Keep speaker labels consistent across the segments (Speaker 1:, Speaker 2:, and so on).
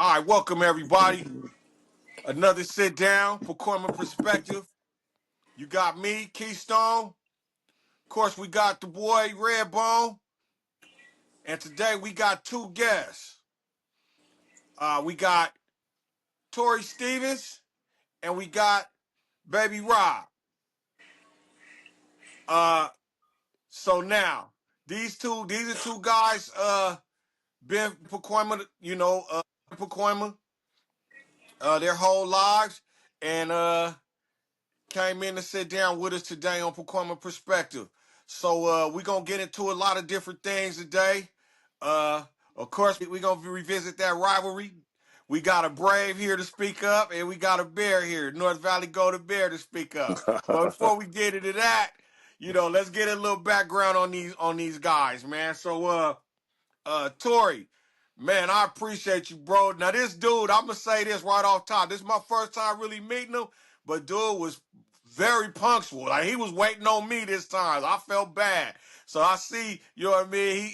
Speaker 1: All right, welcome everybody. Another sit down, Pakoima Perspective. You got me, Keystone. Of course, we got the boy Redbone, and today we got two guests. We got Tory Stevens, and we got Baby Rob. Uh, so now these are two guys. Been Pakoima, Pakoima, their whole lives, and came in to sit down with us today on Pacoima Perspective. So we're going to get into a lot of different things today. Of course, we're going to revisit that rivalry. We got a Brave here to speak up, and we got a Bear here, North Valley Golden Bear to speak up. But before we get into that, let's get a little background on these guys, man. So Tory, man, I appreciate you, bro. Now, this dude, I'm gonna say this right off top. This is my first time really meeting him, but dude was very punctual. Like he was waiting on me this time. I felt bad. So I see, you know what I mean.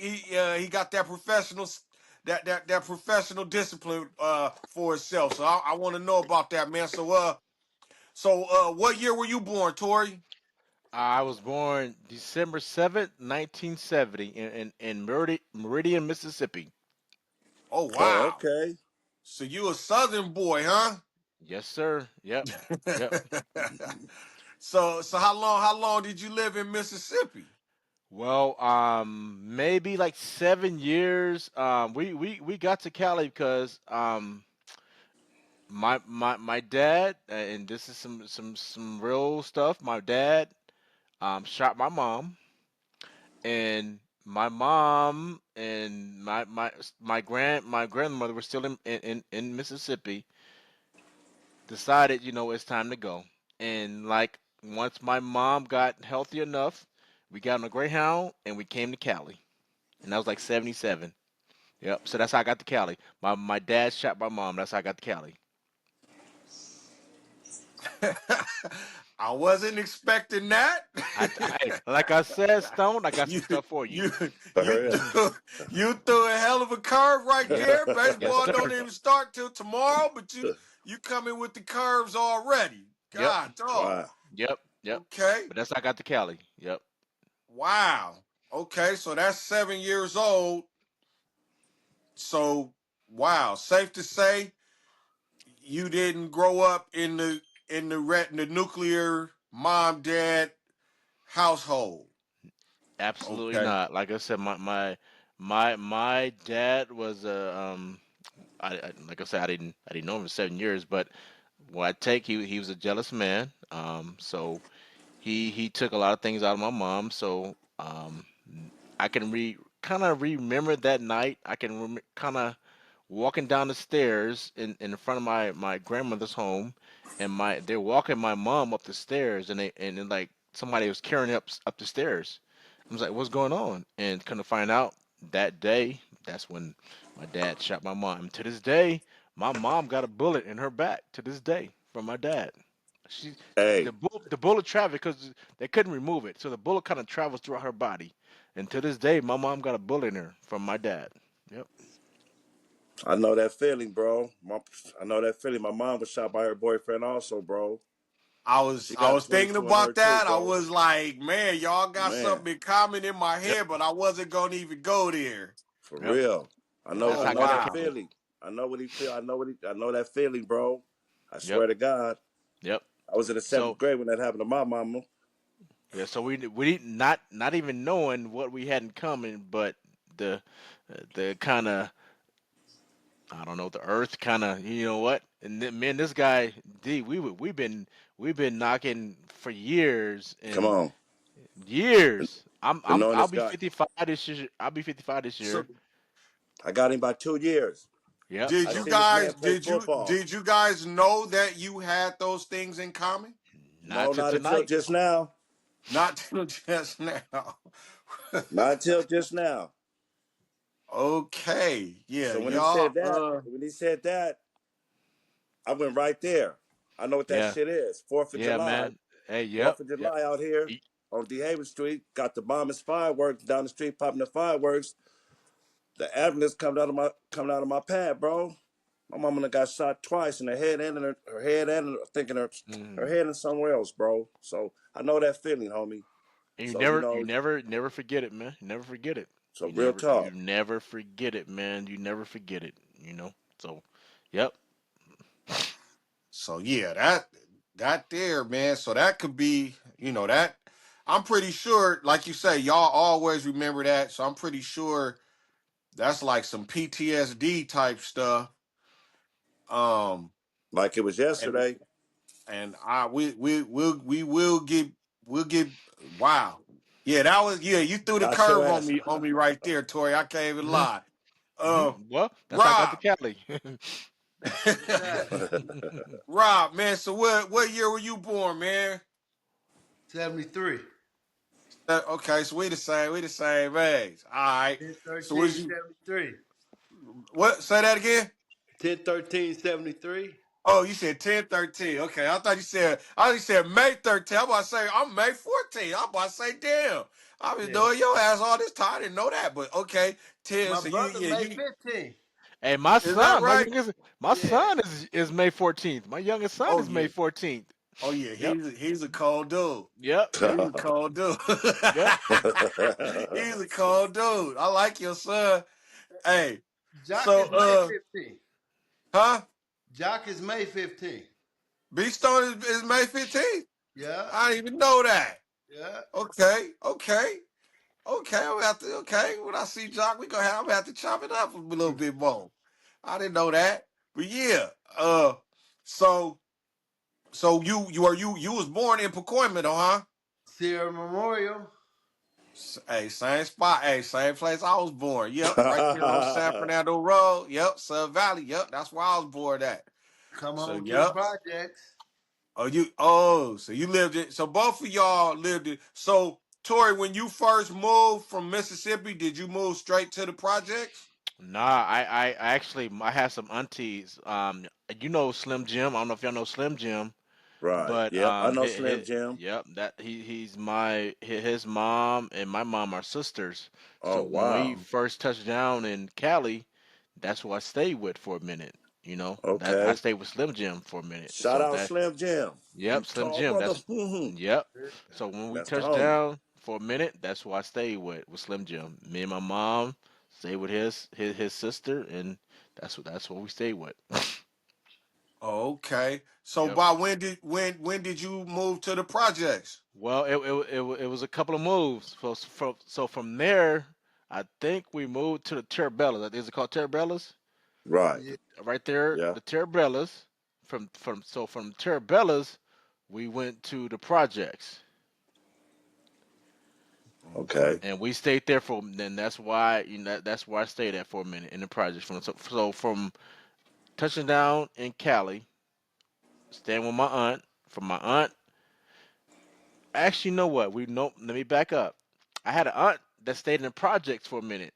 Speaker 1: He got that professional that professional discipline for himself. So I want to know about that, man. So what year were you born, Tory?
Speaker 2: I was born December 7th, 1970 in Meridian, Mississippi.
Speaker 1: Oh
Speaker 3: Oh,
Speaker 1: wow.
Speaker 3: okay.
Speaker 1: So you a Southern boy, huh?
Speaker 2: Yes, sir. Yep. Yep.
Speaker 1: So how long did you live in Mississippi?
Speaker 2: Well, maybe like 7 years. We got to Cali because my dad, and this is some real stuff. My dad shot my mom, and my mom and my grandmother were still in Mississippi. Decided, it's time to go. And like once my mom got healthy enough, we got on a Greyhound and we came to Cali. And that was like 77. Yep. So that's how I got to Cali. My dad shot my mom. That's how I got to Cali.
Speaker 1: I wasn't expecting that.
Speaker 2: Like I said, Stone, I got some
Speaker 1: you
Speaker 2: stuff for you.
Speaker 1: you you
Speaker 3: For
Speaker 1: threw, you threw a hell of a curve right there.
Speaker 2: Yes,
Speaker 1: Baseball don't
Speaker 2: sir.
Speaker 1: even start till tomorrow, but you coming with the curves already.
Speaker 2: Yep.
Speaker 1: God dog.
Speaker 3: wow.
Speaker 2: Yep. Yep.
Speaker 1: Okay.
Speaker 2: But that's how I got to Cali. Yep.
Speaker 1: Wow. Okay, so that's 7 years old. So wow, safe to say you didn't grow up in the nuclear mom dad household.
Speaker 2: Absolutely
Speaker 1: Okay.
Speaker 2: not. Like I said, my dad was a like I said, I didn't know him for 7 years, but what I take, he was a jealous man. So he took a lot of things out of my mom. So I can kind of remember that night. I can kind of walking down the stairs in front of my grandmother's home, and they're walking my mom up the stairs, and then like somebody was carrying her up the stairs. I was like, what's going on? And kind of find out that day, that's when my dad shot my mom. To this day, my mom got a bullet in her back. To this day, from my dad. She
Speaker 3: Hey,
Speaker 2: the bullet traveled because they couldn't remove it, so the bullet kind of travels throughout her body. And to this day, my mom got a bullet in her from my dad. Yep.
Speaker 3: I know that feeling, bro. I know that feeling. My mom was shot by her boyfriend, also, bro.
Speaker 1: I was
Speaker 3: She
Speaker 1: I
Speaker 3: got
Speaker 1: was thinking
Speaker 3: 22 in her
Speaker 1: about
Speaker 3: too,
Speaker 1: that. I
Speaker 3: bro.
Speaker 1: was like, man, y'all got
Speaker 3: Man,
Speaker 1: something in common in my
Speaker 2: Yep.
Speaker 1: head, but I wasn't gonna even go there.
Speaker 3: for
Speaker 2: Yep.
Speaker 3: real. I
Speaker 2: And
Speaker 3: know.
Speaker 2: that's
Speaker 1: Oh
Speaker 3: I
Speaker 2: how I
Speaker 3: know
Speaker 2: got to
Speaker 3: that
Speaker 1: wow.
Speaker 2: Cali.
Speaker 3: feeling. I know what he feel. I know that feeling, bro. I
Speaker 2: Yep.
Speaker 3: swear to God.
Speaker 2: Yep.
Speaker 3: I was in the
Speaker 2: So
Speaker 3: seventh grade when that happened to my mama.
Speaker 2: yeah, so we not even knowing what we had in common, but the the kind of, I don't know, the earth kind of, you know what? And then, man, this guy D, we've been knocking for years
Speaker 3: Come
Speaker 2: and
Speaker 3: on,
Speaker 2: years.
Speaker 3: been knowing
Speaker 2: I'll
Speaker 3: this
Speaker 2: be
Speaker 3: guy.
Speaker 2: 55 this year. I'll be 55 this
Speaker 1: So
Speaker 2: year.
Speaker 3: I got him by 2 years.
Speaker 2: Yep.
Speaker 1: did
Speaker 3: I
Speaker 1: you
Speaker 2: So
Speaker 3: seen this man
Speaker 1: guys
Speaker 3: play
Speaker 1: did you
Speaker 3: football.
Speaker 1: did you guys know that you had those things in common?
Speaker 2: not
Speaker 3: No,
Speaker 2: to
Speaker 3: not until
Speaker 2: tonight.
Speaker 3: just now.
Speaker 1: Not till just now.
Speaker 3: Not until just now.
Speaker 1: Okay. Yeah,
Speaker 3: So
Speaker 1: y'all
Speaker 3: when he said that, I went right there. I know what that
Speaker 2: Yeah.
Speaker 3: shit is. Fourth of
Speaker 2: Yeah,
Speaker 3: July.
Speaker 2: man. Hey,
Speaker 3: Fourth
Speaker 2: yep.
Speaker 3: of
Speaker 2: Yep.
Speaker 3: July out here
Speaker 2: Y-
Speaker 3: on DeHaven Street. Got the bombers fireworks down the street, popping the fireworks. The ambulance coming out of my pad, bro. My mama done got shot twice in the head and in her head and thinking her
Speaker 2: Mm.
Speaker 3: head and somewhere else, bro. So I know that feeling, homie.
Speaker 2: And
Speaker 3: So you
Speaker 2: you
Speaker 3: know,
Speaker 2: never forget it, man. You never forget it.
Speaker 3: so real
Speaker 2: You
Speaker 3: talk.
Speaker 2: never forget it, man. You never forget it. You know. So, yep.
Speaker 1: So yeah, that there, man. So that could be, that I'm pretty sure, like you say, y'all always remember that. So I'm pretty sure that's like some PTSD type stuff. Um,
Speaker 3: Like it was
Speaker 1: and
Speaker 3: yesterday.
Speaker 1: and I we will get wow. Yeah, that was you threw the
Speaker 3: Got your
Speaker 1: curve
Speaker 3: ass.
Speaker 1: on me right there, Tori. I can't even lie.
Speaker 2: Well, that's how I got to
Speaker 1: Rob,
Speaker 2: Cali.
Speaker 4: What's happening?
Speaker 1: Rob, man. So what year were you born, man?
Speaker 4: 73.
Speaker 1: Okay, so we the same. We the same age. All right.
Speaker 4: 10
Speaker 1: So
Speaker 4: 13
Speaker 1: was you
Speaker 4: 73.
Speaker 1: what? Say that again.
Speaker 4: 10 13 73.
Speaker 1: Oh, you said 10/13. Okay, I thought you said May 13. I'm about to say I'm May 14. I'm about to say damn. I've been
Speaker 4: Yeah.
Speaker 1: knowing your ass all this time. I didn't know that, but okay, 10.
Speaker 4: My
Speaker 1: So
Speaker 4: brother May
Speaker 1: you
Speaker 4: 15.
Speaker 2: Hey,
Speaker 1: is that right?
Speaker 2: my
Speaker 4: Yeah.
Speaker 2: son is May 14th. My youngest son
Speaker 1: Oh
Speaker 2: is May
Speaker 1: yeah.
Speaker 2: 14th.
Speaker 1: Oh yeah.
Speaker 2: Yep.
Speaker 1: He's a cold dude.
Speaker 2: Yep. Yep.
Speaker 1: He's a cold dude.
Speaker 2: Yep.
Speaker 1: He's a cold dude. I like your son. Hey,
Speaker 4: Jock
Speaker 1: so
Speaker 4: is May 15.
Speaker 1: huh?
Speaker 4: Jock is May 15.
Speaker 1: Beach Stone is May 15th.
Speaker 4: Yeah.
Speaker 1: I didn't even know that.
Speaker 4: Yeah.
Speaker 1: Okay. I'm gonna have to. Okay, when I see Jock, I'm gonna have to chop it up a little bit more. I didn't know that, but yeah. So you was born in Pacoima, though, huh?
Speaker 4: Sierra Memorial.
Speaker 1: Hey, same spot. Hey, same place I was born. Yep, right there on San Fernando Road. Yep, Sun Valley. Yep, that's where I was born at.
Speaker 4: Come
Speaker 1: So
Speaker 4: on to the
Speaker 1: yep.
Speaker 4: projects.
Speaker 1: So you lived it. So both of y'all lived it. So Tori, when you first moved from Mississippi, did you move straight to the projects?
Speaker 2: Nah, I actually I have some aunties. You know Slim Jim. I don't know if y'all know Slim Jim,
Speaker 3: Right.
Speaker 2: but
Speaker 3: Yep. I know Slim Jim.
Speaker 2: yep, that he's his mom and my mom are sisters.
Speaker 3: Oh
Speaker 2: So when we
Speaker 3: wow.
Speaker 2: first touched down in Cali, that's who I stayed with for a minute. You know that I
Speaker 3: Okay.
Speaker 2: stayed with Slim Jim for a minute.
Speaker 3: Shout
Speaker 2: So
Speaker 3: out
Speaker 2: that
Speaker 3: Slim Jim. You
Speaker 2: yep, Slim
Speaker 3: tall
Speaker 2: Jim.
Speaker 3: brother.
Speaker 2: That's yep. So when we
Speaker 3: That's the
Speaker 2: touched
Speaker 3: homie.
Speaker 2: down for a minute, that's who I stayed with Slim Jim. Me and my mom stayed with his sister, and that's what we stayed with.
Speaker 1: Okay. So
Speaker 2: Yep.
Speaker 1: by when did you move to the projects?
Speaker 2: Well, it was a couple of moves. So from there, I think we moved to the Terabellas. Is it called Terabellas?
Speaker 3: Right.
Speaker 4: Yeah.
Speaker 2: Right there,
Speaker 3: Yeah.
Speaker 2: the Terabellas. From Terabellas, we went to the projects,
Speaker 1: Okay.
Speaker 3: Okay.
Speaker 2: and we stayed there for. Then that's why that's where I stayed at for a minute in the projects. From touching down in Cali, staying with my aunt. From my aunt, actually, you know what? Let me back up. I had an aunt that stayed in the projects for a minute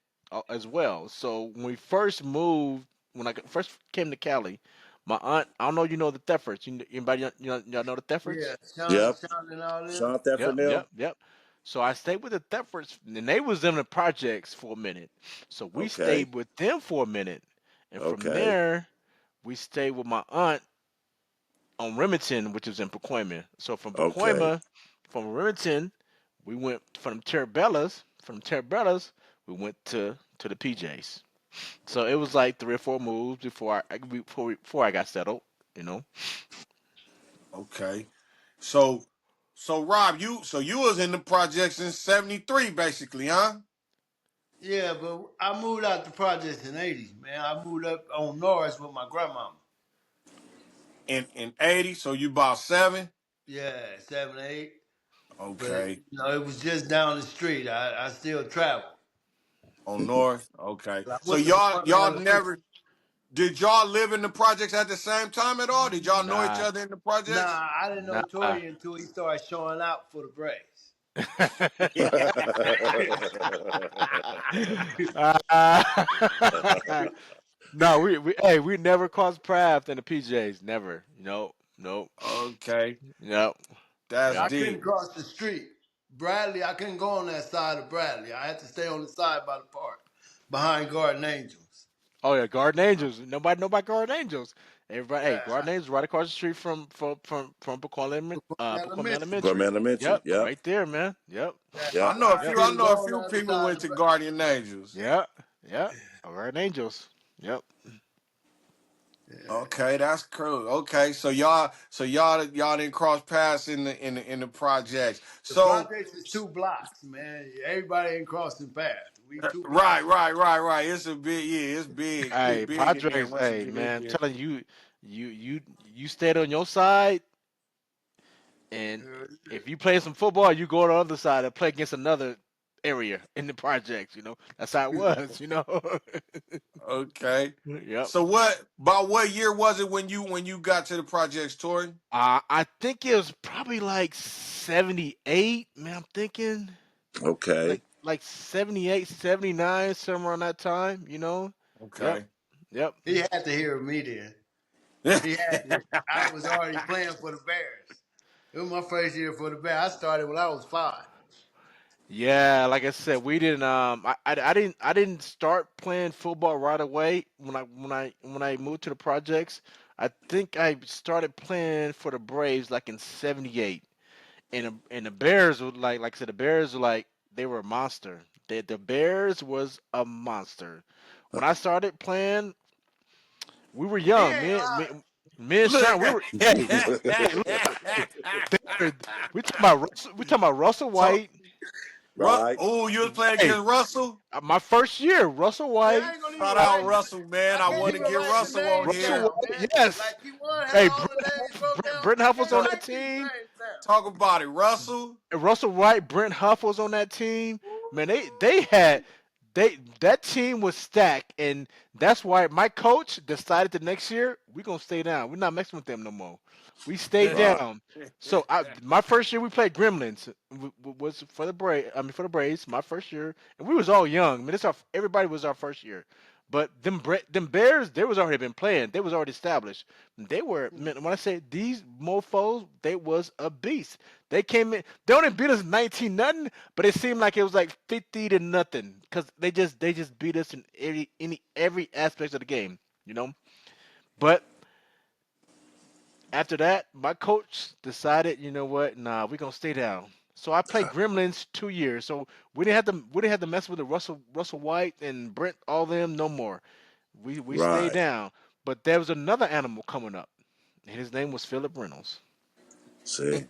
Speaker 2: as well. So when we first moved, when I first came to Cali, my aunt. I don't know. You know the Theffords. Anybody? Y'all know the
Speaker 4: Yeah.
Speaker 2: Theffords?
Speaker 4: Sean,
Speaker 3: Yep.
Speaker 4: Sean and all them.
Speaker 3: Sean Thetford
Speaker 2: Yep,
Speaker 3: now.
Speaker 2: yep, yep. So I stayed with the Theffords, and they was in the projects for a minute. So we
Speaker 3: Okay.
Speaker 2: stayed with them for a minute, and from
Speaker 3: Okay.
Speaker 2: there we stayed with my aunt on Remington, which is in Pacoima. So
Speaker 3: Okay.
Speaker 2: From Remington, we went from Terabellas. From Terabellas, we went to the PJs. So it was like 3 or 4 moves before I got settled. You know.
Speaker 1: Okay. So Rob, you was in the projects in 73 basically, huh?
Speaker 4: Yeah, but I moved out the projects in 80s, man. I moved up on Norris with my grandmama.
Speaker 1: In 80, so you about 7?
Speaker 4: Yeah, 7, 8. But
Speaker 1: Okay.
Speaker 4: it was just down the street. I still travel.
Speaker 1: On North. Okay.
Speaker 4: I
Speaker 1: So
Speaker 4: went to Florida
Speaker 1: y'all
Speaker 4: Elementary.
Speaker 1: never did y'all live in the projects at the same time at all? Did y'all know each
Speaker 2: Nah,
Speaker 1: other in the projects?
Speaker 4: Nah, I didn't know
Speaker 2: nah.
Speaker 4: Tory until he started showing out for the Braves.
Speaker 2: No, we never crossed paths in the PJs. Never. Nope. Nope.
Speaker 1: Okay.
Speaker 2: Nope.
Speaker 1: That's
Speaker 4: I
Speaker 2: Yep.
Speaker 4: couldn't
Speaker 1: deep.
Speaker 4: cross the street. Bradley, I couldn't go on that side of Bradley. I had to stay on the side by the park, behind Garden Angels.
Speaker 2: Oh yeah, Garden Angels. Nobody know about Garden Angels. Everybody, hey,
Speaker 4: Yeah,
Speaker 2: Garden Angels right across the street from Pacoima
Speaker 4: elementary.
Speaker 3: From
Speaker 2: Elementary.
Speaker 3: elementary.
Speaker 2: Yep,
Speaker 3: Yep.
Speaker 2: right there, man. Yep,
Speaker 4: Yeah,
Speaker 3: Yep.
Speaker 4: our
Speaker 3: Yep.
Speaker 1: I
Speaker 4: kids
Speaker 1: know a
Speaker 4: on the
Speaker 1: few
Speaker 4: other
Speaker 1: people
Speaker 4: side
Speaker 1: went
Speaker 4: of
Speaker 1: to
Speaker 4: the.
Speaker 1: Guardian Angels.
Speaker 2: yep, yep. Garden Angels. Yep.
Speaker 4: Yeah.
Speaker 1: Okay, that's cool. Okay, so y'all didn't cross paths in the projects.
Speaker 4: The
Speaker 1: So
Speaker 4: project is 2 blocks, man. Everybody ain't crossing paths. We 2 blocks.
Speaker 1: right. It's a big, yeah, it's
Speaker 2: Hey,
Speaker 1: big in there
Speaker 2: Padres.
Speaker 1: once you
Speaker 2: Hey,
Speaker 1: get in
Speaker 2: man, I'm
Speaker 1: there.
Speaker 2: telling you, you stayed on your side, and if you play some football, you go to the other side and play against another area in the projects. That's how it was.
Speaker 1: Okay.
Speaker 2: Yep.
Speaker 1: So about what year was it when you got to the projects, Tori?
Speaker 2: I think it was probably like 78, man. I'm thinking
Speaker 3: Okay.
Speaker 2: like 78, 79, somewhere around that time. Yep.
Speaker 1: Okay.
Speaker 2: Yep.
Speaker 4: He had to hear me then. He had to. I was already playing for the Bears. It was my first year for the Bears. I started when I was 5.
Speaker 2: Yeah, like I said, we didn't I didn't start playing football right away when I moved to the projects. I think I started playing for the Braves like in 78. And the Bears were like I said, the Bears were like they were a monster. The Bears was a monster. When I started playing, we were
Speaker 4: He
Speaker 2: young.
Speaker 4: ain't
Speaker 2: Me and
Speaker 1: Look.
Speaker 2: Sean, we were hey, look, they were, we talking about Russell
Speaker 4: lying.
Speaker 2: White.
Speaker 3: Right.
Speaker 1: Oh, you was playing
Speaker 2: Hey,
Speaker 1: against Russell?
Speaker 2: my first year, Russell
Speaker 4: Man, I
Speaker 2: White,
Speaker 4: ain't gonna even
Speaker 1: Shout
Speaker 2: uh,
Speaker 1: out
Speaker 4: lie.
Speaker 1: Russell, man.
Speaker 4: I
Speaker 1: I
Speaker 4: can't
Speaker 1: want to
Speaker 4: even
Speaker 1: get
Speaker 4: write the
Speaker 1: Russell on
Speaker 4: names
Speaker 2: Russell
Speaker 1: here.
Speaker 4: down,
Speaker 2: White,
Speaker 4: man.
Speaker 2: yes.
Speaker 4: Like you want to have
Speaker 2: Hey,
Speaker 4: all the names wrote down.
Speaker 2: Brent
Speaker 4: I
Speaker 2: Huff was
Speaker 4: can't
Speaker 2: on that
Speaker 4: write these
Speaker 2: team.
Speaker 4: names down.
Speaker 1: Talk about it, Russell.
Speaker 2: Russell White, Brent Huff was on that team. Man, that team was stacked, and that's why my coach decided the next year we're gonna stay down. We're not messing with them no more. We stayed
Speaker 3: Right.
Speaker 2: down. So my first year we played Gremlins was for the for the Braves. My first year, and we was all young. I mean, everybody was our first year. But them Bears, they was already been playing. They was already established. They were, man, when I say these mofo's, they was a beast. They came in. They only beat us 19 nothing, but it seemed like it was like 50 to nothing because they just beat us in every aspect of the game. You know. But after that, my coach decided, you know what? Nah, we're gonna stay down. So I played Gremlins 2 years. So we didn't have to mess with the Russell White and Brent all them no more. We stayed
Speaker 3: Right.
Speaker 2: down. But there was another animal coming up. His name was Philip Reynolds.
Speaker 3: See.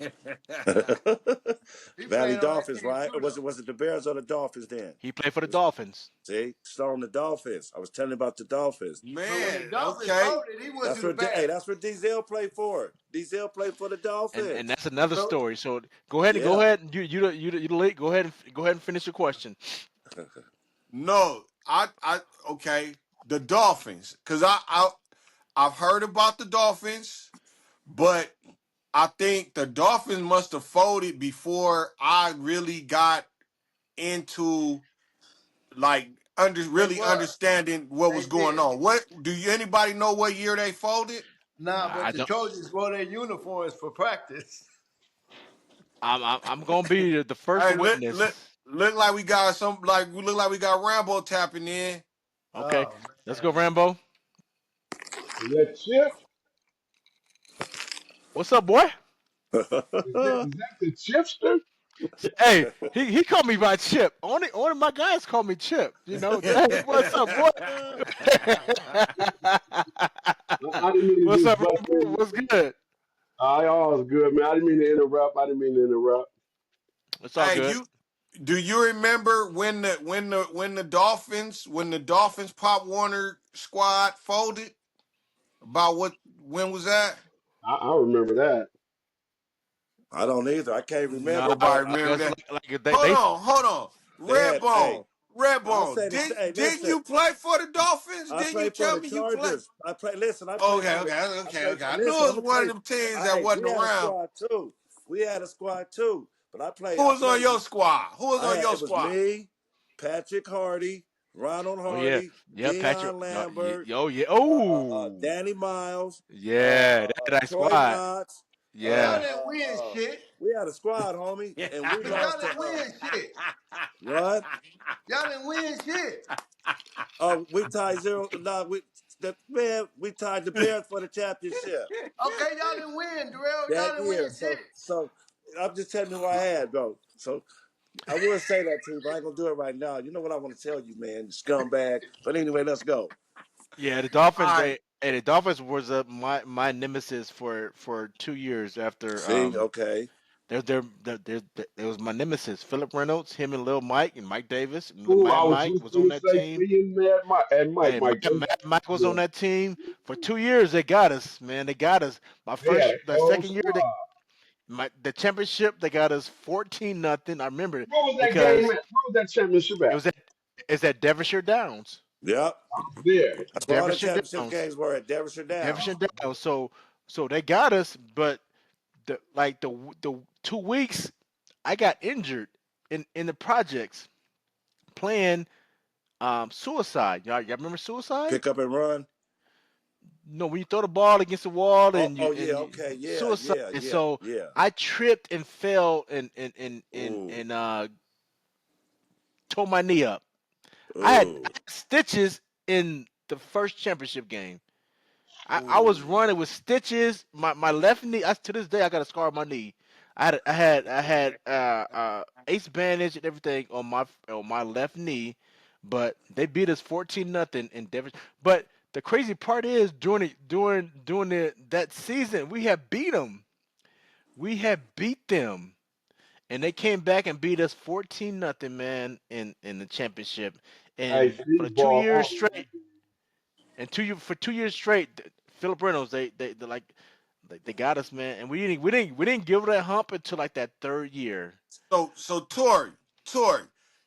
Speaker 4: He
Speaker 3: Valley
Speaker 4: playing on that
Speaker 3: Dolphins,
Speaker 4: team
Speaker 3: right? Or
Speaker 4: too,
Speaker 3: was
Speaker 4: though.
Speaker 3: it the Bears or the Dolphins then?
Speaker 2: He played for the Dolphins.
Speaker 3: See, Storm the Dolphins. I was telling you about the Dolphins.
Speaker 4: But when the
Speaker 1: Man,
Speaker 4: Dolphins
Speaker 1: okay.
Speaker 4: folded, he went to the
Speaker 3: That's
Speaker 4: Bears.
Speaker 3: what Diesel played for. Diesel played for the
Speaker 2: And
Speaker 3: Dolphins.
Speaker 2: that's another
Speaker 4: So
Speaker 2: story. So go ahead and go
Speaker 3: Yeah.
Speaker 2: ahead. You the late. Go ahead and finish your question.
Speaker 1: No, I okay. The Dolphins, because I've heard about the Dolphins, but I think the Dolphins must have folded before I really got into like
Speaker 4: they
Speaker 1: really
Speaker 4: was.
Speaker 1: understanding what
Speaker 4: They
Speaker 1: was going
Speaker 4: did.
Speaker 1: on. What do you anybody know what year they folded?
Speaker 4: Nah, but
Speaker 2: I
Speaker 4: the
Speaker 2: don't.
Speaker 4: Trojans wore their uniforms for practice.
Speaker 2: I'm gonna be the first
Speaker 1: Hey, look
Speaker 2: witness.
Speaker 1: look like we got some like we look like we got Rambo tapping in.
Speaker 2: Okay,
Speaker 4: Oh
Speaker 2: let's go,
Speaker 4: man.
Speaker 2: Rambo.
Speaker 5: Is that Chip?
Speaker 2: What's up, boy?
Speaker 5: Is that the Chipster?
Speaker 2: Hey, he called me by Chip. Only my guys call me Chip. Hey, what's up, boy?
Speaker 5: I didn't mean to
Speaker 2: What's
Speaker 5: just
Speaker 2: up,
Speaker 5: butt
Speaker 2: Rambo?
Speaker 5: in.
Speaker 2: What's good?
Speaker 5: All is good, man. I didn't mean to interrupt. I didn't mean to interrupt.
Speaker 2: It's all
Speaker 1: Hey,
Speaker 2: good.
Speaker 1: do you remember when the Dolphins Pop Warner squad folded? About what when was that?
Speaker 5: I remember that.
Speaker 3: I don't either. I can't
Speaker 2: No,
Speaker 3: remember, but
Speaker 1: Nobody
Speaker 2: I
Speaker 1: remember
Speaker 2: guess
Speaker 1: that.
Speaker 2: like
Speaker 1: Hold on.
Speaker 3: they had. Hey, I'll
Speaker 1: Redbone.
Speaker 3: say this. Hey,
Speaker 1: Didn't
Speaker 3: listen.
Speaker 1: you play for the Dolphins?
Speaker 3: I
Speaker 1: Didn't you
Speaker 3: played for
Speaker 1: tell
Speaker 3: the
Speaker 1: me you played?
Speaker 3: Chargers. I play. Listen, I played
Speaker 1: Okay,
Speaker 3: for the.
Speaker 1: okay,
Speaker 3: I
Speaker 1: okay,
Speaker 3: played
Speaker 1: okay.
Speaker 3: for.
Speaker 1: I knew
Speaker 3: Listen,
Speaker 1: it
Speaker 3: I'm
Speaker 1: was
Speaker 3: gonna tell
Speaker 1: one of
Speaker 3: you.
Speaker 1: them teams that
Speaker 3: Hey,
Speaker 1: wasn't
Speaker 3: we had a
Speaker 1: around.
Speaker 3: squad too. We had a squad too. But I played.
Speaker 1: Who
Speaker 3: I
Speaker 1: was on
Speaker 3: played.
Speaker 1: your squad? Who was
Speaker 3: I
Speaker 1: on
Speaker 3: had.
Speaker 1: your
Speaker 3: It was
Speaker 1: squad?
Speaker 3: me, Patrick Hardy, Ronald
Speaker 2: oh yeah,
Speaker 3: Hardy,
Speaker 2: yeah, Patrick.
Speaker 3: Deion
Speaker 2: No,
Speaker 3: Lambert,
Speaker 2: oh yeah, oh
Speaker 3: Danny Miles,
Speaker 2: yeah, that
Speaker 3: Troy
Speaker 2: squad.
Speaker 3: Knotts,
Speaker 4: Hey, y'all
Speaker 2: Yeah,
Speaker 4: didn't win shit.
Speaker 3: We had a squad, homie, and we
Speaker 4: But y'all
Speaker 3: lost to
Speaker 4: didn't win shit.
Speaker 3: what?
Speaker 4: Y'all didn't win shit.
Speaker 3: Oh, we tied zero. No, we tied the Bears for the championship
Speaker 4: Okay, y'all didn't win, Darrell. Y'all
Speaker 3: that
Speaker 4: didn't
Speaker 3: year.
Speaker 4: win
Speaker 3: So,
Speaker 4: shit.
Speaker 3: so I'm just telling you who I had, bro. So I would say that to you, but I ain't gonna do it right now. You know what I want to tell you, man, you scumbag. But anyway, let's go.
Speaker 2: Yeah, the
Speaker 1: All
Speaker 2: Dolphins.
Speaker 1: right.
Speaker 2: The Dolphins was my nemesis for 2 years after
Speaker 3: See, okay,
Speaker 2: it was my nemesis. Philip Reynolds, him and Lil Mike and Mike Davis.
Speaker 5: Ooh, I
Speaker 2: Mad
Speaker 5: was
Speaker 2: Mike
Speaker 5: just
Speaker 2: was on
Speaker 5: gonna
Speaker 2: that
Speaker 5: say
Speaker 2: team.
Speaker 5: me and Mike,
Speaker 2: Hey,
Speaker 5: Mike, them
Speaker 2: Mad Mike was on
Speaker 5: yeah,
Speaker 2: that team for 2 years. They got us, man. They got us.
Speaker 5: they had a
Speaker 2: The
Speaker 5: whole
Speaker 2: second year,
Speaker 5: squad.
Speaker 2: the championship, they got us 14-0. I remember it
Speaker 5: What was that game
Speaker 2: because
Speaker 5: at? What was that championship
Speaker 2: it
Speaker 5: at?
Speaker 2: was at Devonshire Downs.
Speaker 3: yep.
Speaker 5: There.
Speaker 3: That's all the
Speaker 2: Devonshire
Speaker 3: championship
Speaker 2: Downs.
Speaker 3: games were at Devonshire
Speaker 2: Devonshire
Speaker 3: Downs.
Speaker 2: Downs. So they got us, but the 2 weeks I got injured in the projects playing suicide. Y'all remember suicide?
Speaker 3: Pick up and run.
Speaker 2: No, when you throw the ball against the wall
Speaker 3: Oh,
Speaker 2: and
Speaker 3: oh yeah, okay, yeah,
Speaker 2: suicide.
Speaker 3: yeah,
Speaker 2: And
Speaker 3: yeah,
Speaker 2: so
Speaker 3: yeah.
Speaker 2: I tripped and fell
Speaker 3: Ooh,
Speaker 2: and tore my knee up. I
Speaker 3: ooh,
Speaker 2: had stitches in the first championship game. I was
Speaker 3: ooh.
Speaker 2: running with stitches. My left knee. To this day, I got a scar on my knee. I had ace bandage and everything on my left knee, but they beat us 14-0 in Devon. But the crazy part is during that season, we had beat them. We had beat them, and they came back and beat us 14-0, man, in the championship.
Speaker 5: Hey,
Speaker 2: And for the
Speaker 5: Steve
Speaker 2: two
Speaker 5: ball
Speaker 2: years
Speaker 5: hawk.
Speaker 2: straight, for 2 years straight, Philip Reynolds they like they got us, man, and we didn't give that hump until like that third year.
Speaker 1: So Tori,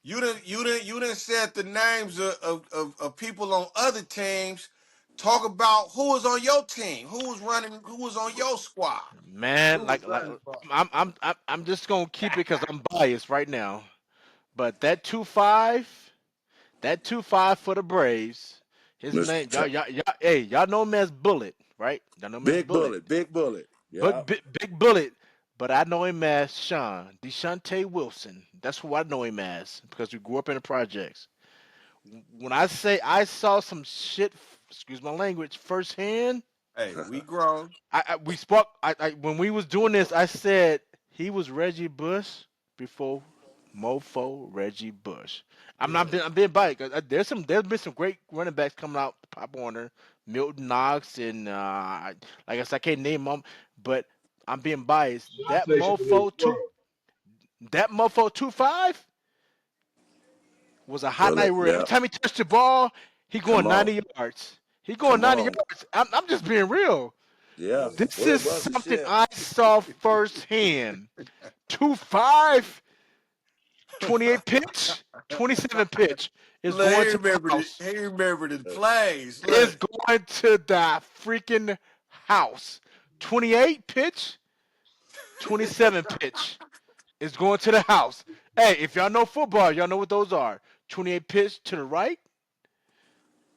Speaker 1: you didn't said the names of people on other teams. Talk about who was on your team, who was running, who was on your squad.
Speaker 2: Man,
Speaker 4: Who was running for?
Speaker 2: I'm just gonna keep it because I'm biased right now. But that 2-5 for the Braves, his
Speaker 3: Mr.
Speaker 2: name y'all know him as Bullet, right? Y'all know him as
Speaker 3: Big
Speaker 2: Bullet.
Speaker 3: Bullet, Big Bullet. Yeah.
Speaker 2: Big Bullet, but I know him as Sean Deshante Wilson. That's who I know him as because we grew up in the projects. When I say I saw some shit, excuse my language, firsthand,
Speaker 1: Hey, we grown.
Speaker 2: we spoke. When we was doing this, I said he was Reggie Bush before Mofo Reggie Bush. I'm being biased. 'Cause, there's been some great running backs coming out. Pop Warner, Milton Knox, and like I said, I can't name them, but I'm being biased.
Speaker 5: Shante should have been 12.
Speaker 2: That mofo 2-5 was a hot night
Speaker 3: Bullet.
Speaker 2: where every
Speaker 3: Yeah.
Speaker 2: time he touched the ball, he
Speaker 3: Come
Speaker 2: going
Speaker 3: on.
Speaker 2: 90 yards. He going
Speaker 3: Come
Speaker 2: 90
Speaker 3: on.
Speaker 2: yards. I'm just being real.
Speaker 3: Yeah.
Speaker 2: This
Speaker 3: Bullet
Speaker 2: is
Speaker 3: was the
Speaker 2: something
Speaker 3: shit.
Speaker 2: I saw firsthand. 2-5, 28 pitch, 27 pitch is
Speaker 1: Look,
Speaker 2: going
Speaker 1: he
Speaker 2: to the
Speaker 1: remembered it.
Speaker 2: house.
Speaker 1: He remembered his plays.
Speaker 2: Is
Speaker 1: Look,
Speaker 2: going to the freaking house. 28 pitch, 27 pitch is going to the house. Hey, if y'all know football, y'all know what those are. 28 pitch to the right,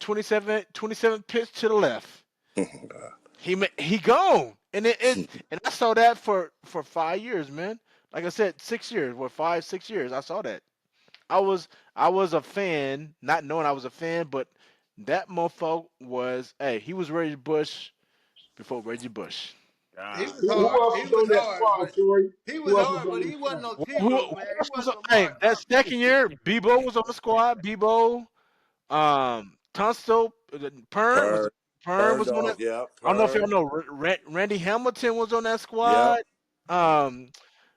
Speaker 2: 27 pitch to the left. He gone, and I saw that for 5 years, man. Like I said, 6 years, 5 6 years. I saw that. I was a fan, not knowing I was a fan, but that mofo was. Hey, he was Reggie Bush before Reggie Bush.
Speaker 4: He
Speaker 1: God,
Speaker 4: was
Speaker 5: Who
Speaker 4: hard.
Speaker 5: else
Speaker 4: He
Speaker 5: was
Speaker 4: was
Speaker 5: on that
Speaker 4: hard,
Speaker 5: squad,
Speaker 4: but
Speaker 5: Tori?
Speaker 4: he was
Speaker 5: Who else was
Speaker 4: hard,
Speaker 5: on
Speaker 4: but
Speaker 5: that
Speaker 4: he wasn't
Speaker 5: squad?
Speaker 4: no T-Row,
Speaker 2: Who
Speaker 4: man. He
Speaker 2: else was
Speaker 4: wasn't no
Speaker 2: hey,
Speaker 4: Mark
Speaker 2: that
Speaker 4: Humphrey.
Speaker 2: second year? Bebo was on the squad. Bebo, Tunstall,
Speaker 3: Per,
Speaker 2: Perm
Speaker 3: per
Speaker 2: was on that.
Speaker 3: dog. Yeah.
Speaker 2: I don't know if y'all
Speaker 3: Per.
Speaker 2: know. Randy Hamilton was on that
Speaker 3: Yep.
Speaker 2: squad. Um,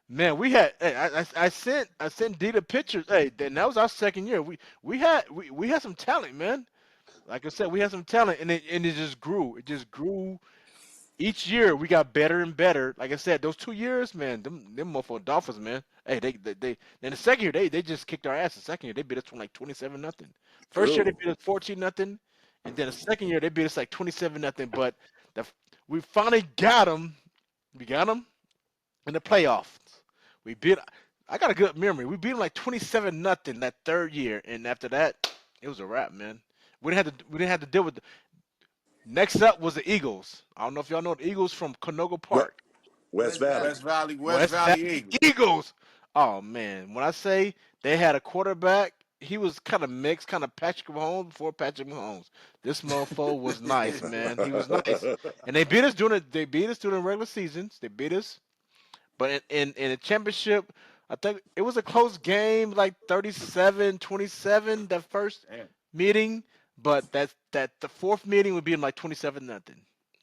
Speaker 2: Man, we had. Hey, I sent Dita pictures. Hey, then that was our second year. We had some talent, man. Like I said, we had some talent, and it just grew. It just grew each year. We got better and better. Like I said, those 2 years, man, them motherfucking Dolphins, man. Hey, they then the second year they just kicked our ass. The second year they beat us from like 27-0. First year they
Speaker 3: Ooh.
Speaker 2: beat us 14-0, and then the second year they beat us like 27-0. But the, we finally got them. We got them in the playoffs. We beat. I got a good memory. We beat them like 27-0 that third year, and after that, it was a wrap, man. We didn't have to deal with. Next up was the Eagles. I don't know if y'all know the Eagles from Canoga
Speaker 3: What?
Speaker 2: Park.
Speaker 3: West
Speaker 4: West
Speaker 3: Valley.
Speaker 4: Valley.
Speaker 1: West
Speaker 2: West Valley
Speaker 1: Valley Eagles.
Speaker 2: Eagles. Oh man, when I say they had a quarterback, he was kind of mixed, kind of Patrick Mahomes before Patrick Mahomes. This motherfucker was nice, man. He was nice, and they beat us during it. They beat us during the regular seasons. They beat us, but in the championship, I think it was a close game, like 37-27. That first
Speaker 1: Damn.
Speaker 2: meeting, but that the fourth meeting would be in like 27-0.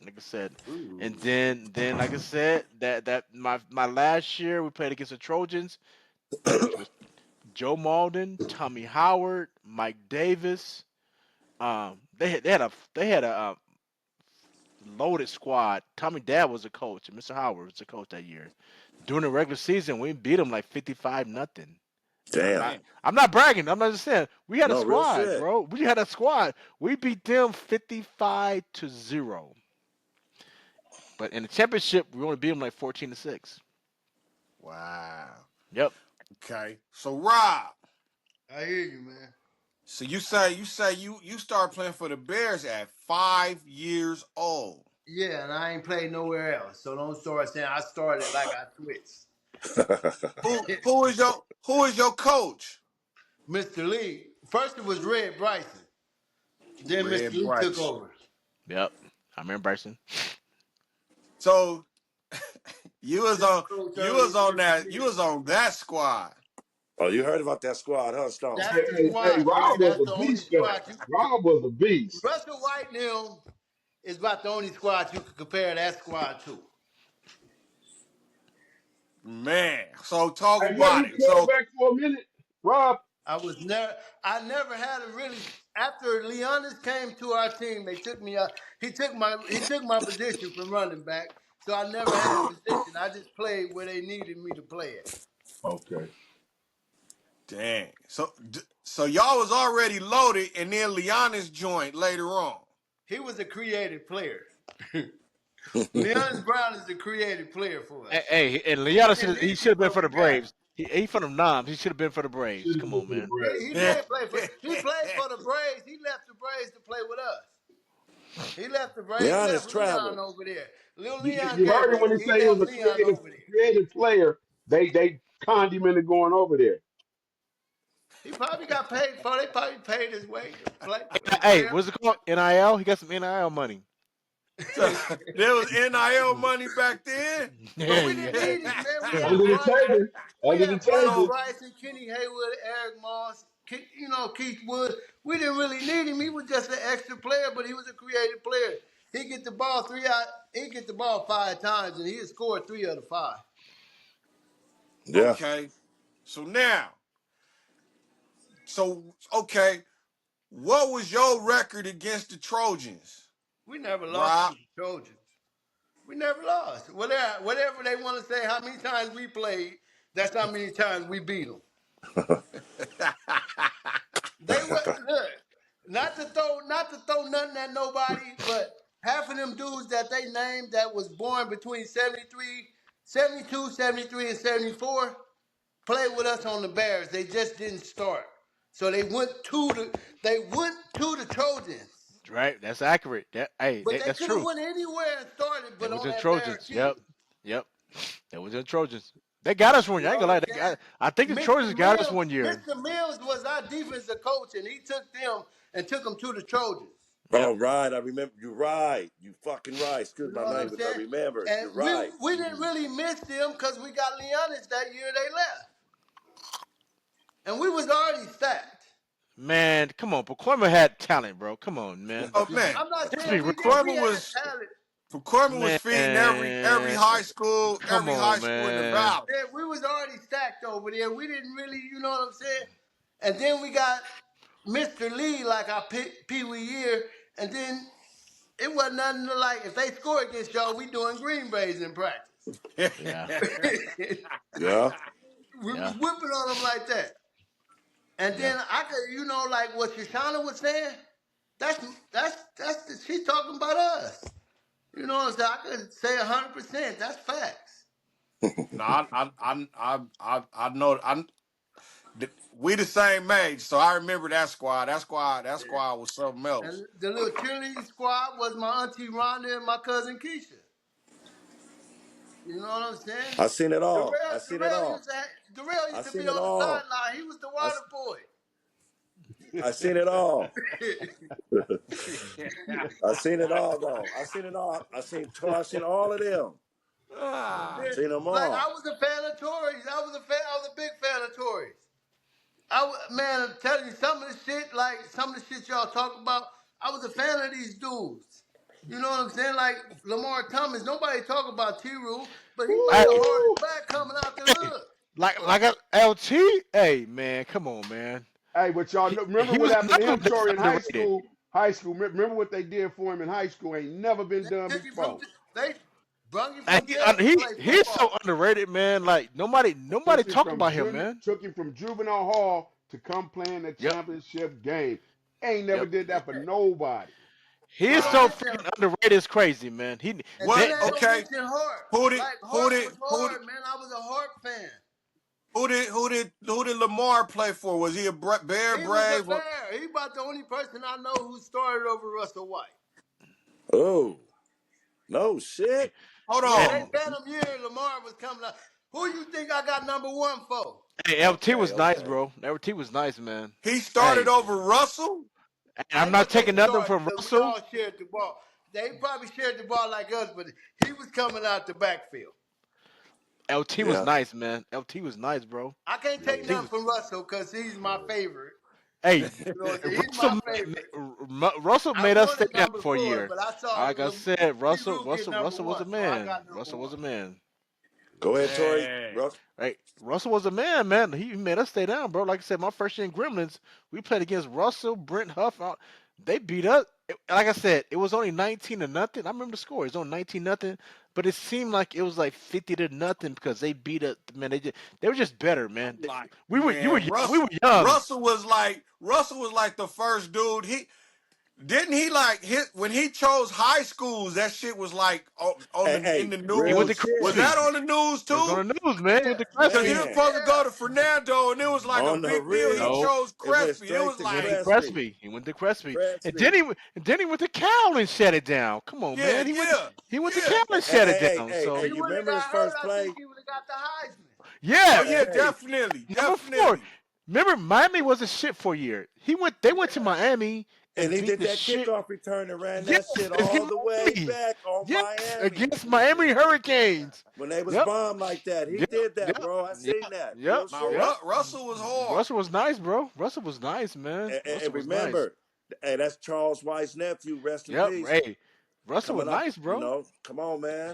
Speaker 2: Like I said, and
Speaker 1: Ooh.
Speaker 2: then like I said, that my last year we played against the Trojans, which was Joe Malden, Tommy Howard, Mike Davis. They had a loaded squad. Tommy Dad was a coach, and Mr. Howard was the coach that year. During the regular season, we beat them like 55-0. I'm
Speaker 3: Damn.
Speaker 2: not.
Speaker 1: Damn.
Speaker 2: I'm not bragging. I'm not just saying. We had a
Speaker 3: No, real
Speaker 2: squad,
Speaker 3: shit.
Speaker 2: bro. We had a squad. We beat them 55-0. But in the championship, we only beat them like 14-6.
Speaker 1: Wow.
Speaker 2: Yep.
Speaker 1: Okay. So Rob,
Speaker 4: I hear you, man.
Speaker 1: so you start playing for the Bears at 5 years old.
Speaker 4: Yeah, and I ain't played nowhere else. So don't start saying I started like I switched.
Speaker 1: Who is your coach?
Speaker 4: Mr. Lee. First it was Red Bryson. Then Mr.
Speaker 1: Red
Speaker 4: Lee took
Speaker 1: Bryce.
Speaker 4: over.
Speaker 2: Yep. I remember Bryson.
Speaker 1: So you was
Speaker 4: Then my
Speaker 1: on
Speaker 4: coach
Speaker 1: you
Speaker 4: early,
Speaker 1: was on
Speaker 4: Mr.
Speaker 1: that you
Speaker 4: Lee.
Speaker 1: was on that squad.
Speaker 3: Oh, you heard about that squad, huh, Stone?
Speaker 4: That's
Speaker 5: Hey,
Speaker 4: the
Speaker 5: hey,
Speaker 4: squad, man.
Speaker 5: Rob was
Speaker 4: That's
Speaker 5: a
Speaker 4: the only
Speaker 5: beast though.
Speaker 4: squad you could.
Speaker 5: Rob was a beast.
Speaker 4: Russell White and them is about the only squad you could compare that squad to.
Speaker 1: Man. So talk
Speaker 5: Hey, wasn't
Speaker 1: about
Speaker 5: he
Speaker 1: it. So
Speaker 5: quarterback for a minute? Rob?
Speaker 4: I never had a really. After Leonis came to our team, they took me up. He took my position from running back. So I never had a position. I just played where they needed me to play at.
Speaker 5: Okay.
Speaker 1: dang. So y'all was already loaded and then Leonis joined later on.
Speaker 4: He was a creative player. Leonis Brown is a creative player for us.
Speaker 2: Hey, and
Speaker 4: We
Speaker 2: Leona
Speaker 4: didn't
Speaker 2: he
Speaker 4: need
Speaker 2: should
Speaker 4: him,
Speaker 2: have been
Speaker 4: but
Speaker 2: for
Speaker 4: we
Speaker 2: the
Speaker 4: got him.
Speaker 2: Braves. He from the Noms. He should have been for the Braves.
Speaker 5: Should have
Speaker 2: Come
Speaker 5: been
Speaker 2: on,
Speaker 5: for the
Speaker 2: man.
Speaker 5: Braves.
Speaker 4: He did play for. He played for the Braves. He left the Braves to play with us. He left the Braves,
Speaker 3: Leon
Speaker 4: left
Speaker 3: traveled.
Speaker 4: Leon over there. Little
Speaker 5: You,
Speaker 4: Leon
Speaker 5: you
Speaker 4: gave
Speaker 5: heard him
Speaker 4: us.
Speaker 5: when he
Speaker 4: He
Speaker 5: said he was
Speaker 4: left
Speaker 5: a
Speaker 4: Leon over there.
Speaker 5: creative player. They conned him into going over there.
Speaker 4: He probably got paid for. They probably paid his way to play to
Speaker 2: Hey,
Speaker 4: wear.
Speaker 2: what's it called? NIL. He got some NIL money.
Speaker 1: So there was NIL money back then.
Speaker 4: But
Speaker 2: Yeah,
Speaker 4: we didn't
Speaker 2: yeah.
Speaker 4: need it, man. We had
Speaker 5: Under the
Speaker 4: Bryson.
Speaker 5: table.
Speaker 4: We
Speaker 5: Under the
Speaker 4: had Bryson
Speaker 5: table.
Speaker 1: so
Speaker 4: Bryson, Kenny Haywood, Eric Moss, Keith Wood. We didn't really need him. He was just an extra player, but he was a creative player. He get the ball he get the ball 5 times, and he had scored 3 of the 5.
Speaker 3: Yeah.
Speaker 1: okay. So now, okay, what was your record against the Trojans,
Speaker 4: We never lost to
Speaker 1: Rob?
Speaker 4: the Trojans. We never lost. Whatever they want to say, how many times we played, that's how many times we beat them. They were look, not to throw nothing at nobody, but half of them dudes that they named that was born between 73, 72, 73, and 74 played with us on the Bears. They just didn't start. So they went to the Trojans.
Speaker 2: Right. That's accurate.
Speaker 4: But they
Speaker 2: That's
Speaker 4: could have
Speaker 2: true.
Speaker 4: went anywhere and started,
Speaker 2: That
Speaker 4: but
Speaker 2: was
Speaker 4: on
Speaker 2: in
Speaker 4: that Bear
Speaker 2: Trojans.
Speaker 4: team.
Speaker 2: Yep. Yep. That was in Trojans. They got us one
Speaker 4: You
Speaker 2: year. I
Speaker 4: know
Speaker 2: ain't gonna
Speaker 4: what
Speaker 2: lie.
Speaker 4: I'm saying?
Speaker 2: I think the
Speaker 4: Mr.
Speaker 2: Trojans got us
Speaker 4: Mills,
Speaker 2: one year.
Speaker 4: Mr. Mills was our defensive coach, and he took them and took them to the Trojans.
Speaker 2: Yep.
Speaker 3: Oh, right. I remember. You're right. You fucking right. Excuse
Speaker 4: You know
Speaker 3: my
Speaker 4: what I'm
Speaker 3: language. I
Speaker 4: saying?
Speaker 3: remember.
Speaker 4: And
Speaker 3: You're
Speaker 4: we
Speaker 3: right.
Speaker 4: we didn't really miss them because we got Leonis that year they left, and we was already stacked.
Speaker 2: Man, come on. Pakoima had talent, bro. Come on, man.
Speaker 1: Oh
Speaker 2: Just,
Speaker 1: man,
Speaker 4: I'm not
Speaker 2: just
Speaker 4: saying
Speaker 2: be real.
Speaker 4: we did. We
Speaker 1: Pacoima
Speaker 4: had
Speaker 1: was
Speaker 4: talent.
Speaker 1: Pacoima was feeding every
Speaker 2: Man,
Speaker 1: high school
Speaker 2: come on,
Speaker 1: in the
Speaker 2: man.
Speaker 1: valley.
Speaker 4: Yeah, we was already stacked over there. We didn't really, you know what I'm saying? And then we got Mr. Lee like our Pee Wee year, and then it wasn't nothing to like. If they score against y'all, we doing green berets in practice.
Speaker 2: Yeah.
Speaker 3: Yeah.
Speaker 4: We was
Speaker 2: Yeah.
Speaker 4: whipping on them like that. And
Speaker 2: Yeah.
Speaker 4: then I could, like what Shoshana was saying. She's talking about us. You know what I'm saying? I could say 100%. That's facts.
Speaker 1: No, I know. We the same age, so I remember that squad. That squad was something else.
Speaker 4: And the little cheerleading squad was my auntie Rhonda and my cousin Keisha. You know what I'm saying?
Speaker 3: I seen it all. I
Speaker 4: Darrell,
Speaker 3: seen it
Speaker 4: Darrell
Speaker 3: all.
Speaker 4: used to Darrell
Speaker 3: I
Speaker 4: used to
Speaker 3: seen
Speaker 4: be
Speaker 3: it
Speaker 4: on the
Speaker 3: all.
Speaker 4: sideline. He was the
Speaker 3: I,
Speaker 4: water boy.
Speaker 3: I seen it all.
Speaker 1: Yeah.
Speaker 3: I seen it all though. I seen it all. I seen all of them.
Speaker 1: Ah,
Speaker 4: Yeah,
Speaker 3: Seen them
Speaker 4: like I
Speaker 3: all.
Speaker 4: was a fan of Tories. I was a big fan of Tories. Man, I'm telling you, some of the shit, like some of the shit y'all talk about, I was a fan of these dudes. You know what I'm saying? Like Lamar Thomas, nobody talk about T. Rule, but he about
Speaker 2: Hey,
Speaker 4: the hardest
Speaker 5: Woo!
Speaker 4: back coming out the
Speaker 2: hey,
Speaker 4: hood.
Speaker 2: like a LT. Hey, man, come on, man.
Speaker 5: Hey, but y'all
Speaker 2: He
Speaker 5: remember
Speaker 2: he
Speaker 5: what
Speaker 2: was
Speaker 5: happened to
Speaker 2: another one
Speaker 5: him,
Speaker 2: that's
Speaker 5: Tory, in high
Speaker 2: underrated.
Speaker 5: school? High school. Remember what they did for him in high school? Ain't never been
Speaker 4: They
Speaker 5: done
Speaker 4: took him from
Speaker 5: before.
Speaker 4: they brung him
Speaker 2: And
Speaker 4: from jail to play
Speaker 2: he's so
Speaker 4: football.
Speaker 2: underrated, man. Like nobody talk about him, man.
Speaker 5: Took him from juvenile hall to come playing the
Speaker 2: Yep,
Speaker 5: championship game. Ain't never
Speaker 2: yep.
Speaker 5: did
Speaker 4: Yeah.
Speaker 5: that for nobody.
Speaker 2: He
Speaker 4: They
Speaker 2: is
Speaker 4: don't
Speaker 2: so
Speaker 1: wow.
Speaker 4: mention
Speaker 2: freaking underrated. It's crazy, man.
Speaker 4: and then
Speaker 1: What?
Speaker 4: they don't
Speaker 1: Okay.
Speaker 4: mention Hart.
Speaker 1: Who did?
Speaker 4: Like
Speaker 1: Who
Speaker 4: Hart
Speaker 1: did?
Speaker 4: was
Speaker 1: Who did?
Speaker 4: hard, man. I was a Hart fan.
Speaker 1: Who did Lamar play for? Was he a Bear,
Speaker 4: He was a
Speaker 1: Brave?
Speaker 4: bear. He about the only person I know who started over Russell White.
Speaker 3: Oh, no shit.
Speaker 1: Hold
Speaker 4: Yeah,
Speaker 2: And
Speaker 4: they
Speaker 1: on.
Speaker 4: Phantom year Lamar was coming out. Who you think I got number one for?
Speaker 2: hey, LT
Speaker 3: Okay,
Speaker 2: was nice,
Speaker 3: okay.
Speaker 2: bro. LT was nice, man.
Speaker 1: He started
Speaker 2: Hey,
Speaker 1: over Russell.
Speaker 2: and
Speaker 4: I
Speaker 2: I'm
Speaker 4: ain't
Speaker 2: not
Speaker 4: gonna say
Speaker 2: taking nothing
Speaker 4: start
Speaker 2: from
Speaker 4: because we
Speaker 2: Russell.
Speaker 4: all shared the ball. They probably shared the ball like us, but he was coming out the backfield.
Speaker 2: LT was
Speaker 3: Yeah.
Speaker 2: nice, man. LT was nice, bro.
Speaker 4: I can't take
Speaker 2: LT
Speaker 4: nothing
Speaker 2: was.
Speaker 4: from Russell because he's my favorite.
Speaker 2: Hey,
Speaker 4: You know, he's
Speaker 2: Russell
Speaker 4: my favorite.
Speaker 2: Russell
Speaker 4: I
Speaker 2: made us stay
Speaker 4: wanted
Speaker 2: down
Speaker 4: number
Speaker 2: for a
Speaker 4: four,
Speaker 2: year.
Speaker 4: but I saw
Speaker 2: Like I said,
Speaker 4: T. Rue get number
Speaker 2: Russell was a
Speaker 4: one, so I
Speaker 2: man.
Speaker 4: got number
Speaker 2: Russell
Speaker 4: one.
Speaker 2: was a man.
Speaker 3: Go ahead, Tori.
Speaker 1: Man.
Speaker 3: Russ.
Speaker 2: Right, Russell was a man, man. He made us stay down, bro. Like I said, my first year in Gremlins, we played against Russell, Brent Huff. They beat us. Like I said, it was only 19-0. I remember the score. It was only 19-0, but it seemed like it was like 50-0 because they beat us. Man, they were just better, man.
Speaker 1: Like
Speaker 2: We were young.
Speaker 1: Russell was like the first dude. He didn't he like hit when he chose high schools. That shit was like on
Speaker 3: Hey,
Speaker 1: the in
Speaker 3: hey,
Speaker 1: the
Speaker 2: He went
Speaker 3: real
Speaker 1: news.
Speaker 2: to
Speaker 1: Was
Speaker 3: shit.
Speaker 1: that
Speaker 2: Crespi.
Speaker 1: on the news
Speaker 2: It was
Speaker 1: too?
Speaker 2: on the news, man. He went
Speaker 4: Yeah,
Speaker 2: to
Speaker 1: Because he
Speaker 2: Crespi.
Speaker 1: was
Speaker 3: Man,
Speaker 1: supposed to go
Speaker 4: yeah.
Speaker 1: to Fernando, and it was like a
Speaker 3: on the
Speaker 1: big deal. He
Speaker 3: real.
Speaker 2: No,
Speaker 1: chose
Speaker 3: It went
Speaker 1: Crespi. It
Speaker 3: straight
Speaker 1: was
Speaker 3: to
Speaker 2: he went to
Speaker 1: like,
Speaker 3: Crespi.
Speaker 2: Crespi. He went to Crespi,
Speaker 3: Crespi.
Speaker 2: and then he went to Cal and shut it down. Come on,
Speaker 1: yeah,
Speaker 2: man.
Speaker 1: yeah,
Speaker 2: He went to
Speaker 1: yeah.
Speaker 2: Cal
Speaker 3: Hey,
Speaker 2: and
Speaker 3: hey,
Speaker 2: shut it
Speaker 3: hey,
Speaker 2: down.
Speaker 3: hey,
Speaker 4: If
Speaker 3: hey,
Speaker 2: So
Speaker 4: he
Speaker 3: you
Speaker 4: wouldn't have
Speaker 3: remember his
Speaker 4: got hurt,
Speaker 3: first
Speaker 4: I think
Speaker 3: play?
Speaker 4: he would have got the Heisman.
Speaker 1: Oh
Speaker 2: yeah,
Speaker 1: yeah,
Speaker 3: Hey,
Speaker 1: definitely,
Speaker 2: number four.
Speaker 1: definitely.
Speaker 2: Remember, Miami was a shit for a year. They went to Miami
Speaker 3: and
Speaker 2: and
Speaker 3: he
Speaker 2: beat
Speaker 3: did
Speaker 2: the
Speaker 3: that
Speaker 2: shit.
Speaker 3: kickoff return and ran that
Speaker 2: Yes,
Speaker 3: shit all
Speaker 2: against
Speaker 3: the way
Speaker 2: Miami.
Speaker 3: back on
Speaker 2: Yes,
Speaker 3: Miami.
Speaker 2: against Miami Hurricanes.
Speaker 3: When they was
Speaker 2: Yep,
Speaker 3: bombed like that. He
Speaker 2: yep,
Speaker 3: did that,
Speaker 2: yep,
Speaker 3: bro. I
Speaker 2: yep,
Speaker 3: seen that.
Speaker 2: yep,
Speaker 3: Real
Speaker 1: Now
Speaker 3: shit.
Speaker 2: yep.
Speaker 1: Russell was hard.
Speaker 2: Russell was nice, bro. Russell was nice, man.
Speaker 3: And
Speaker 2: Russell was nice.
Speaker 3: remember, hey, that's Charles White's nephew. Rest in
Speaker 2: Yep.
Speaker 3: peace.
Speaker 2: Hey, Russell was
Speaker 3: Coming up,
Speaker 2: nice, bro.
Speaker 3: come on, man.